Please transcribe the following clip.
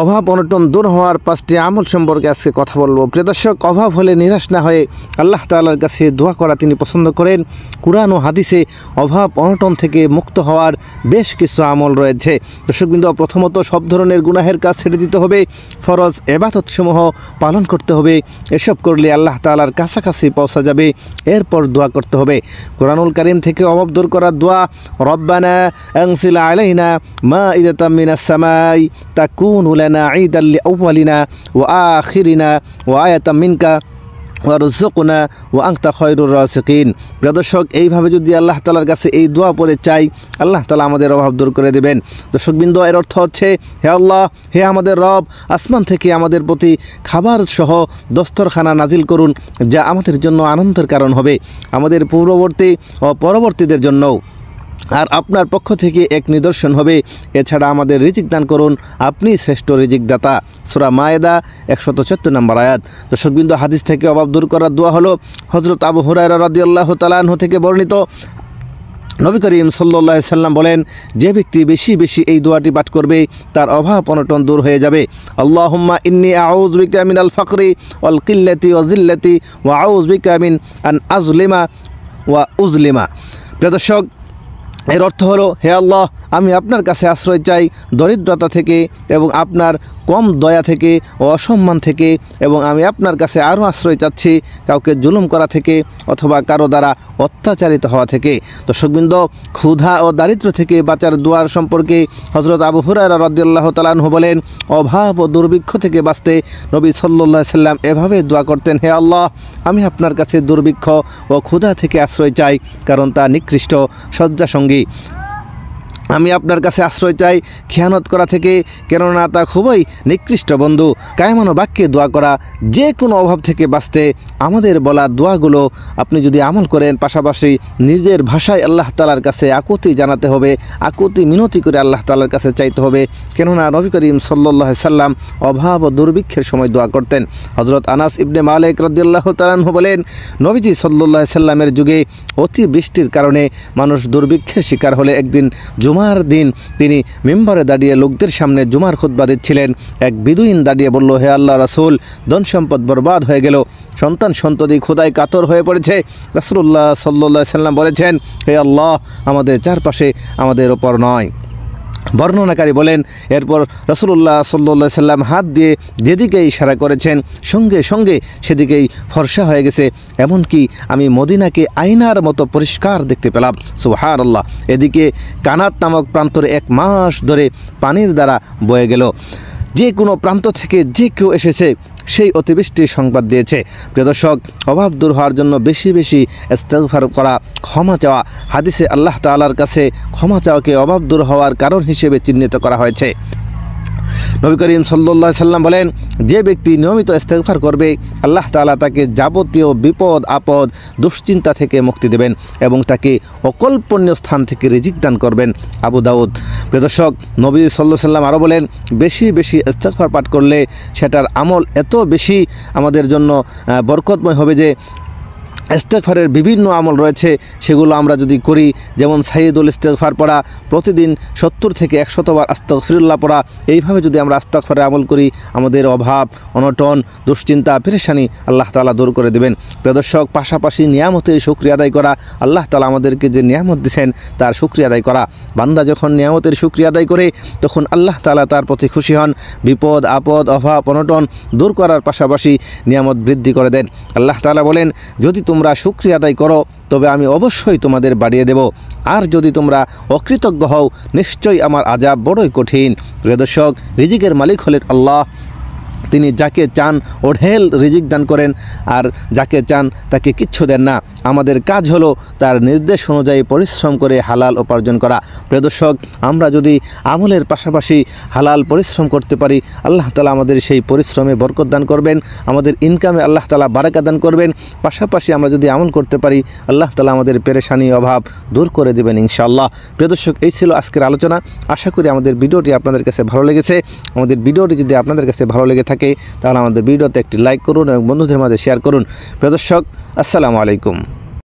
অভাব অনটন দূর হওয়ার 5টি আমল সম্পর্কে আজকে কথা বলবো। প্রিয় দর্শক, অভাব হলে নিরাশ না হয়ে আল্লাহ তাআলার কাছে দোয়া করা তিনি পছন্দ করেন। কুরআন ও হাদিসে অভাব অনটন থেকে মুক্ত হওয়ার বেশ কিছু আমল রয়েছে। দর্শকবৃন্দ, প্রথমত সব ধরনের গুনাহের কাজ ছেড়ে দিতে হবে, ফরজ ইবাদতসমূহ পালন করতে হবে। এসব করলে আল্লাহ তাআলার কাছাকাছি পৌঁছা যাবে। এরপর দোয়া করতে হবে কুরআনুল কারীম থেকে অভাব দূর করার দোয়া, রব্বানা আনজিল আলাইনা মাইদাতাম মিনাস সামাই তাকুনু লানা ঈদাল লিআউয়ালিনা ওয়া আখিরিনা ওয়া আয়াতাম মিনকা ওয়ারযুকনা ওয়া আনতা খায়রুর রাযিকিন। প্রিয় দর্শক, এইভাবে যদি আল্লাহ তাআলার কাছে এই দোয়া পড়ে চাই, আল্লাহ তাআলা আমাদের অভাব দূর করে দেবেন। দর্শকবৃন্দ, এর অর্থ হচ্ছে, হে আল্লাহ, হে আমাদের রব, আসমান থেকে আমাদের প্রতি খাবার সহ দস্তরখানা নাজিল করুন, যা আমাদের জন্য আনন্দের কারণ হবে, আমাদের পূর্ববর্তী ও পরবর্তীদের জন্যও, আর আপনার পক্ষ থেকে এক নিদর্শন হবে। এছাড়া আমাদের রিজিক দান করুন, আপনি শ্রেষ্ঠ রিজিক দাতা। সূরা মায়েদা 174 নম্বর আয়াত। দর্শকবৃন্দ, হাদিস থেকে অভাব দূর করার দোয়া হলো হযরত আবু হুরায়রা রাদিয়াল্লাহু তাআলা আনহু থেকে বর্ণিত। নবী করিম সাল্লাল্লাহু আলাইহি সাল্লাম বলেন, যে ব্যক্তি বেশি বেশি এই দোয়াটি পাঠ করবে তার অভাব অনটন দূর হয়ে যাবে। আল্লাহুম্মা ইন্নী আউযু বিকা মিনাল ফাকরি ওয়াল কিল্লাতি ওয়া যিল্লাতি ওয়া আউযু বিকা মিন আন আযলিমা ওয়া উযলিমা। প্রিয় দর্শক, এর অর্থ হলো, হে আল্লাহ, আমি আপনার কাছে আশ্রয় চাই দরিদ্রতা থেকে এবং আপনার কম দয়া থেকে ও অসম্মান থেকে, এবং আমি আপনার কাছে আরও আশ্রয় চাচ্ছি কাউকে জুলুম করা থেকে অথবা কারো দ্বারা অত্যাচারিত হওয়া থেকে। দর্শকবৃন্দ, ক্ষুধা ও দারিদ্র্য থেকে বাঁচার দোয়ার সম্পর্কে হযরত আবু হুরায়রা রাদিয়াল্লাহু তাআলা আনহু বলেন, অভাব ও দুর্ভিক্ষ থেকে বাঁচতে নবী সাল্লাল্লাহু আলাইহি সাল্লাম এভাবে দোয়া করতেন, হে আল্লাহ, আমি আপনার কাছে দুর্ভিক্ষ ও ক্ষুধা থেকে আশ্রয় চাই, কারণ তা নিকৃষ্ট শয্যাসঙ্গী। আমি আপনার কাছে আশ্রয় চাই খেয়ানত করা থেকে, কেননা তা খুবই নিকৃষ্ট বন্ধু। কায়মানো বাক্যে দোয়া করা, যে কোনো অভাব থেকে বাঁচতে আমাদের বলা দোয়াগুলো আপনি যদি আমল করেন, পাশাপাশি নিজের ভাষায় আল্লাহ তাআলার কাছে আকুতি জানাতে হবে, আকুতি মিনতি করে আল্লাহ তাআলার কাছে চাইতে হবে। কেননা নবী করিম সাল্লাল্লাহু আলাইহি সাল্লাম অভাব ও দুর্ভিক্ষের সময় দোয়া করতেন। হযরত আনাস ইবনে মালিক রাদিয়াল্লাহু তাআলা আনহু বলেন, নবীজি সাল্লাল্লাহু আলাইহি সাল্লামের যুগে অতি বৃষ্টির কারণে মানুষ দুর্ভিক্ষের শিকার হলে একদিন জুমার দিন তিনি মিম্বরে দাঁড়িয়ে লোকদের সামনে জুমার খুতবা দিচ্ছিলেন। এক বিদুইন দাঁড়িয়ে বলল, হে আল্লাহ রাসূল, ধন সম্পদ বরবাদ হয়ে গেল, সন্তান সন্ততি ক্ষুধায় কাতর হয়ে পড়েছে। রাসূলুল্লাহ সাল্লাল্লাহু আলাইহি সাল্লাম বলেছেন, হে আল্লাহ, আমাদের চারপাশে আমাদের ওপর নয়। বর্ণনাকারী বলেন, এরপর রাসূলুল্লাহ সাল্লাল্লাহু আলাইহি সাল্লাম হাত দিয়ে যেদিকে ইশারা করেছেন, সঙ্গে সঙ্গে সেদিকেই ফর্সা হয়ে গেছে, এমনকি আমি মদিনাকে আয়নার মতো পরিষ্কার দেখতে পেলাম। সুবহানাল্লাহ। এদিকে কানাত নামক প্রান্তরে 1 মাস ধরে পানির দ্বারা বয়ে গেল। যে কোনো প্রান্ত থেকে যে কেউ এসেছে সেই অতিবৃষ্টির সংবাদ দিয়েছে। প্রিয় দর্শক, অভাব দূর হওয়ার জন্য বেশি বেশি ইস্তিগফার করা, ক্ষমা চাওয়া। হাদিসে আল্লাহ তাআলার কাছে ক্ষমা চাওয়াকে অভাব দূর হওয়ার কারণ হিসেবে চিহ্নিত করা হয়েছে। নবী করিম সাল্লাল্লাহু আলাইহি সাল্লাম বলেন, যে ব্যক্তি নিয়মিত ইস্তিগফার করবে, আল্লাহ তাআলা তাকে যাবতীয় বিপদ আপদ দুশ্চিন্তা থেকে মুক্তি দেবেন এবং তাকে অকল্পনীয় স্থান থেকে রিজিক দান করবেন। আবু দাউদ। প্রিয় দর্শক, নবী সাল্লাল্লাহু আলাইহি সাল্লাম আরও বলেন, বেশি বেশি ইস্তিগফার পাঠ করলে সেটার আমল এত বেশি আমাদের জন্য বরকতময় হবে যে ইস্তিগফারের বিভিন্ন আমল রয়েছে, সেগুলো আমরা যদি করি, যেমন সাইয়্যিদুল ইস্তিগফার পড়া, প্রতিদিন 70 থেকে 100 বার আস্তাগফিরুল্লাহ পড়া, এইভাবে যদি আমরা ইস্তিগফারের আমল করি, আমাদের অভাব অনটন দুশ্চিন্তা পেরেশানি আল্লাহ তাআলা দূর করে দেবেন। প্রিয় দর্শক, পাশাপাশি নিয়ামতের শুকরিয়া আদায় করা, আল্লাহ তাআলা আমাদেরকে যে নিয়ামত দিয়েছেন তার শুকরিয়া আদায় করা। বান্দা যখন নিয়ামতের শুকরিয়া আদায় করে, তখন আল্লাহ তাআলা তার প্রতি খুশি হন, বিপদ আপদ অভাব অনটন দূর করার পাশাপাশি নিয়ামত বৃদ্ধি করে দেন। আল্লাহ তাআলা বলেন, যদি তোমরা শুকরিয়া আদায় করো তবে আমি অবশ্যই তোমাদের বাড়িয়ে দেব, আর যদি তোমরা অকৃতজ্ঞ হও নিশ্চয়ই আমার আযাব বড়ই কঠিন। প্রিয় দর্শক, রিজিকের মালিক হলেন আল্লাহ। তিনি যাকে চান ওঢেল রিজিক দান করেন, আর যাকে চান তাকে কিচ্ছু দেন না। আমাদের কাজ হলো তার নির্দেশ অনুযায়ী পরিশ্রম করে হালাল উপার্জন করা। প্রিয় দর্শক, আমরা যদি আমলের পাশাপাশি হালাল পরিশ্রম করতে পারি, আল্লাহ তাআলা আমাদের সেই পরিশ্রমে বরকত দান করবেন, আমাদের ইনকামে আল্লাহ তাআলা বারাকা দান করবেন। পাশাপাশি আমরা যদি আমল করতে পারি, আল্লাহ তাআলা আমাদের পেরেশানি অভাব দূর করে দেবেন ইনশাআল্লাহ। প্রিয় দর্শক, এই ছিল আজকের আলোচনা। আশা করি আমাদের ভিডিওটি আপনাদের কাছে ভালো লেগেছে। আমাদের ভিডিওটি যদি আপনাদের কাছে ভালো লেগে থাকে, তাহলে আমাদের ভিডিওতে একটি লাইক করুন এবং বন্ধুদের মাঝে শেয়ার করুন। প্রিয় দর্শক, আসসালামু আলাইকুম।